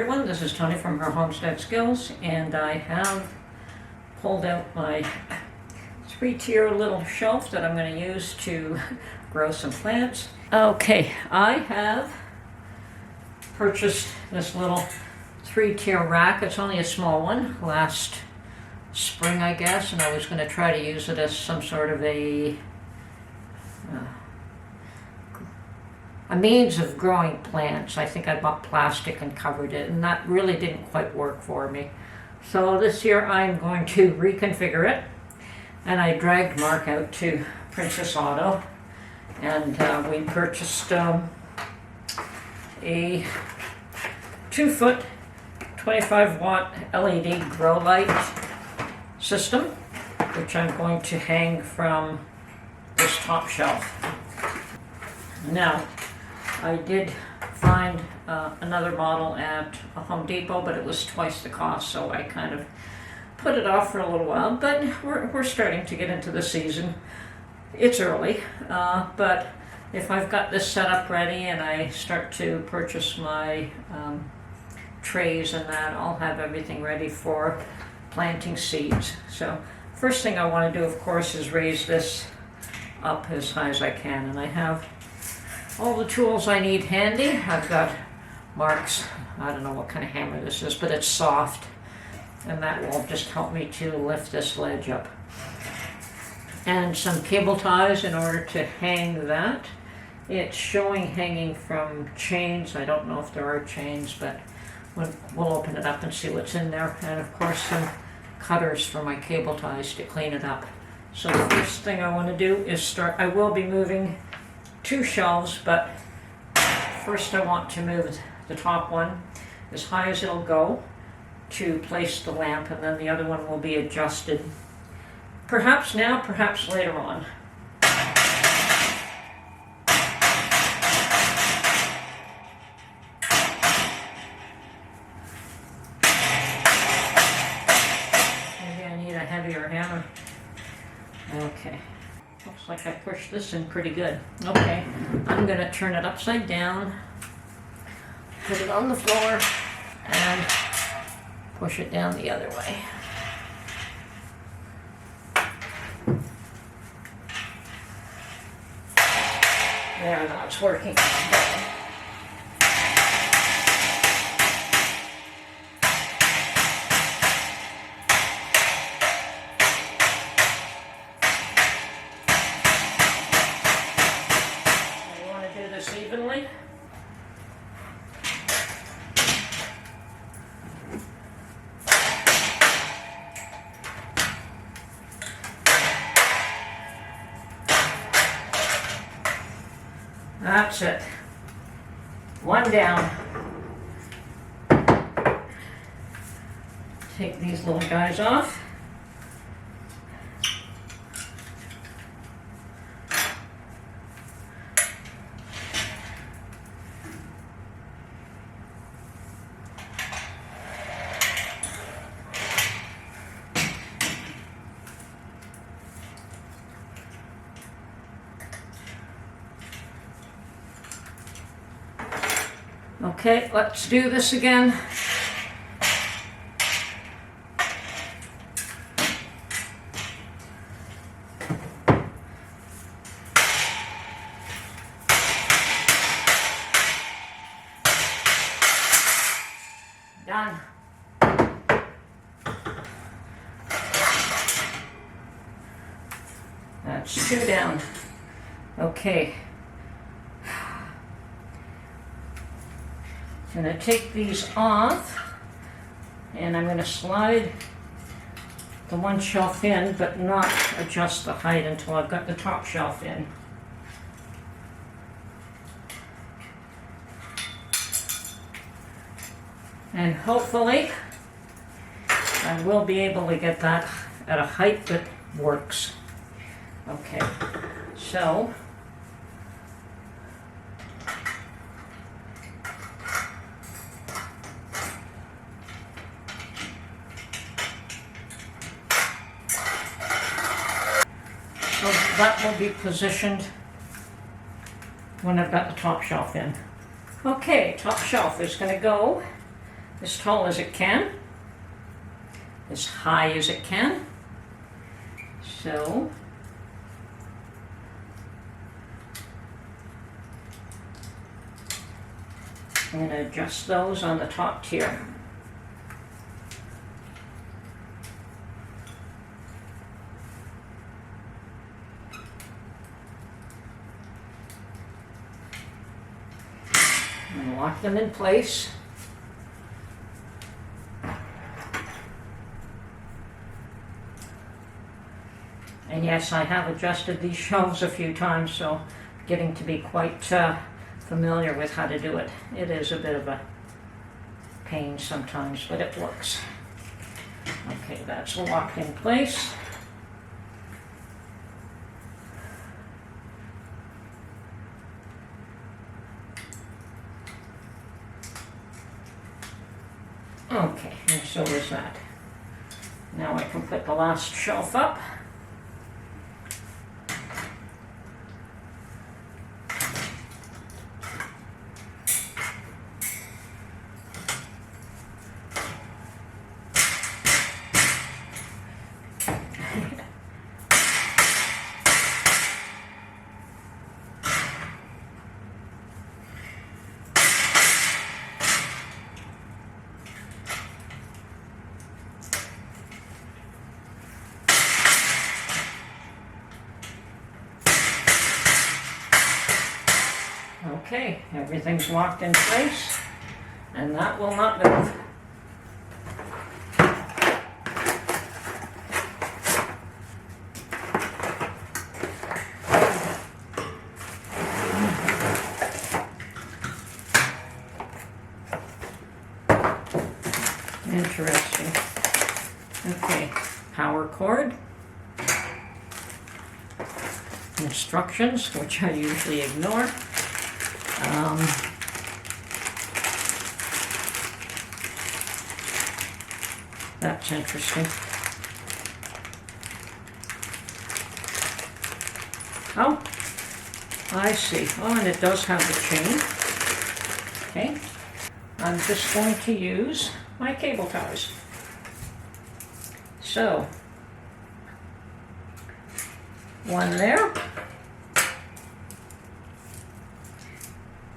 everyone, this is Tony from her Homestead Skills, and I have pulled out my 3-tier little shelf that I'm going to use to grow some plants. Okay, I have purchased this little 3-tier rack. It's only a small one, last spring I guess, and I was going to try to use it as some sort of a means of growing plants. I think I bought plastic and covered it, and that really didn't quite work for me. So this year I'm going to reconfigure it, and I dragged Mark out to Princess Auto, and we purchased a 2-foot 25-watt LED grow light system, which I'm going to hang from this top shelf. Now, I did find another model at a Home Depot, but it was twice the cost, so I kind of put it off for a little while. But we're starting to get into the season. It's early, but if I've got this set up ready and I start to purchase my trays and that, I'll have everything ready for planting seeds. So first thing I want to do, of course, is raise this up as high as I can, and I have all the tools I need handy. I've got Mark's, I don't know what kind of hammer this is, but it's soft, and that will just help me to lift this ledge up. And some cable ties in order to hang that. It's showing hanging from chains. I don't know if there are chains, but we'll open it up and see what's in there. And of course some cutters for my cable ties to clean it up. So the first thing I want to do is start, I will be moving 2 shelves, but first I want to move the top one as high as it'll go to place the lamp, and then the other one will be adjusted. Perhaps now, perhaps later on. Maybe I need a heavier hammer. Okay. Looks like I pushed this in pretty good. Okay, I'm going to turn it upside down, put it on the floor, and push it down the other way. There, now it's working. Evenly. That's it. One down. Take these little guys off. Okay, let's do this again. Done. That's 2 down. Okay. I'm going to take these off, and I'm going to slide the one shelf in, but not adjust the height until I've got the top shelf in. And hopefully I will be able to get that at a height that works. Okay, so that will be positioned when I've got the top shelf in. Okay, top shelf is going to go as tall as it can, as high as it can. So I'm going to adjust those on the top tier. And lock them in place. And yes, I have adjusted these shelves a few times, so getting to be quite familiar with how to do it. It is a bit of a pain sometimes, but it works. Okay, that's locked in place. Okay, and so is that. Now I can put the last shelf up. Okay, everything's locked in place, and that will not move. Interesting. Okay, power cord. Instructions, which I usually ignore. That's interesting. Oh, I see. Oh, and it does have the chain. Okay. I'm just going to use my cable ties. So, one there.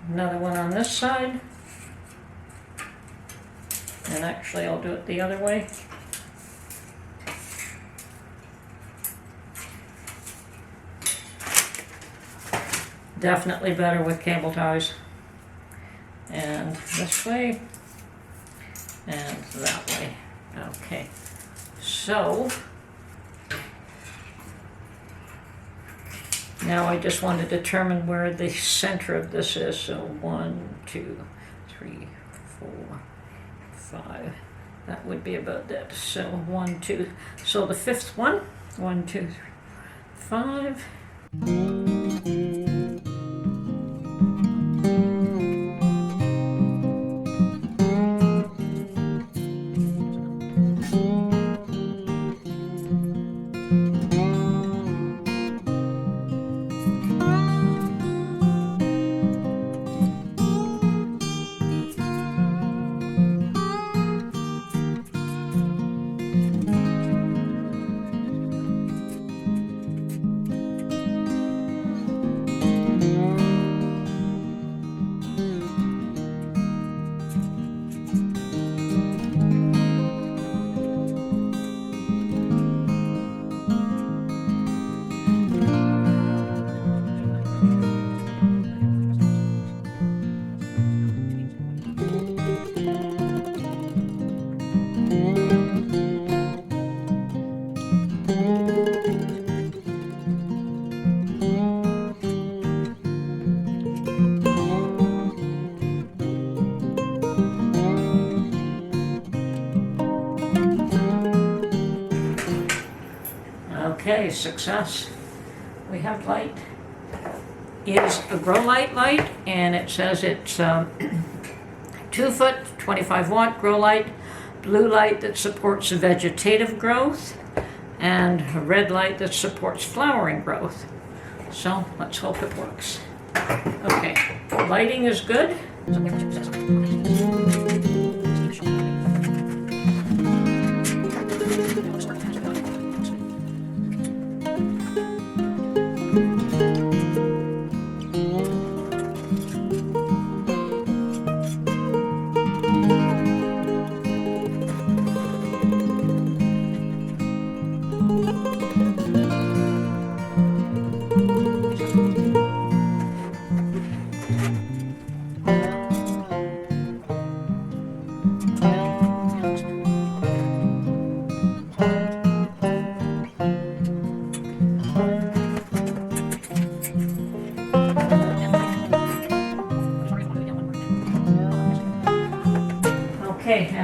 Another one on this side. And actually I'll do it the other way. Definitely better with cable ties. And this way. And that way. Okay. So now I just want to determine where the center of this is. So 1, 2, 3, 4, 5. That would be about that. So 1, 2. So the fifth one. 1, 2, 3, 5. Okay, success. We have light. It's a grow light light, and it says it's 2 foot, 25 watt grow light, blue light that supports vegetative growth, and a red light that supports flowering growth. So let's hope it works. Okay, lighting is good.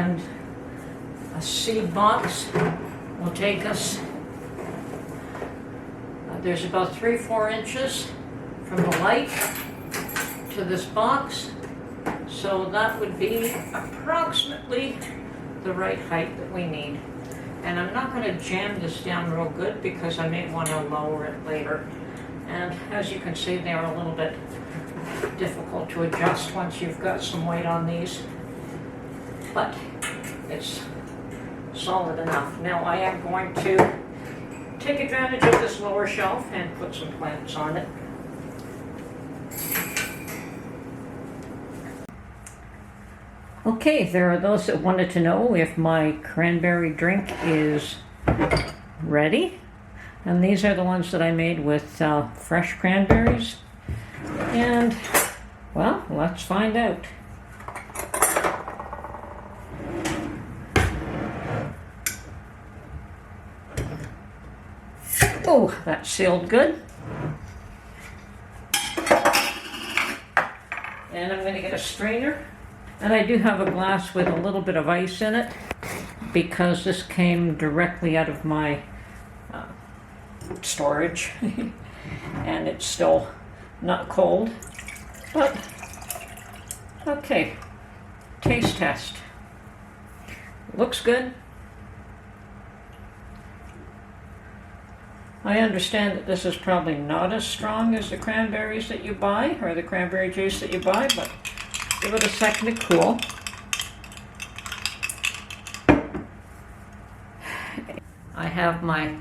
and a seed box will take us, there's about 3-4 inches from the light to this box, so that would be approximately the right height that we need. And I'm not going to jam this down real good because I may want to lower it later. And as you can see, they're a little bit difficult to adjust once you've got some weight on these, but it's solid enough. Now I am going to take advantage of this lower shelf and put some plants on it. Okay, there are those that wanted to know if my cranberry drink is ready. And these are the ones that I made with fresh cranberries. And, well, let's find out. Oh, that sealed good. And I'm going to get a strainer. And I do have a glass with a little bit of ice in it because this came directly out of my storage. And it's still not cold. But, okay. Taste test. Looks good. I understand that this is probably not as strong as the cranberries that you buy, or the cranberry juice that you buy, but give it a second to cool. I have my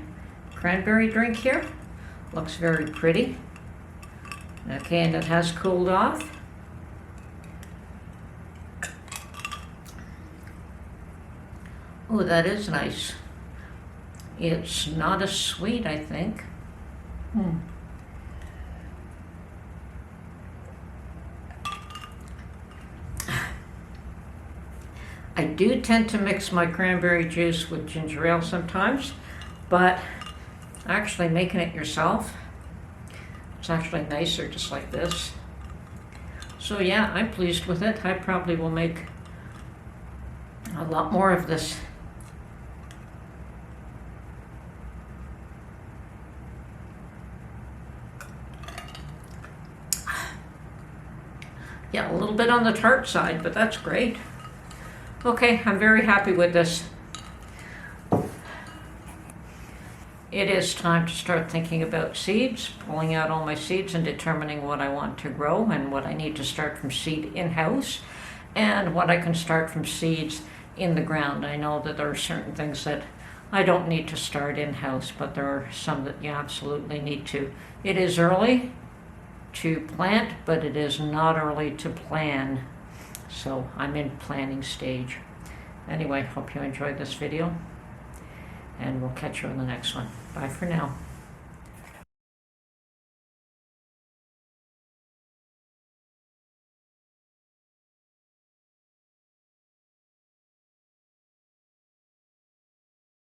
cranberry drink here. Looks very pretty. Okay, and it has cooled off. Oh, that is nice. It's not as sweet, I think. I do tend to mix my cranberry juice with ginger ale sometimes, but actually making it yourself, it's actually nicer just like this. So yeah, I'm pleased with it. I probably will make a lot more of this. Yeah, a little bit on the tart side, but that's great. Okay, I'm very happy with this. It is time to start thinking about seeds, pulling out all my seeds and determining what I want to grow and what I need to start from seed in-house and what I can start from seeds in the ground. I know that there are certain things that I don't need to start in-house, but there are some that you absolutely need to. It is early to plant, but it is not early to plan. So I'm in planning stage. Anyway, hope you enjoyed this video, and we'll catch you on the next one. Bye for now.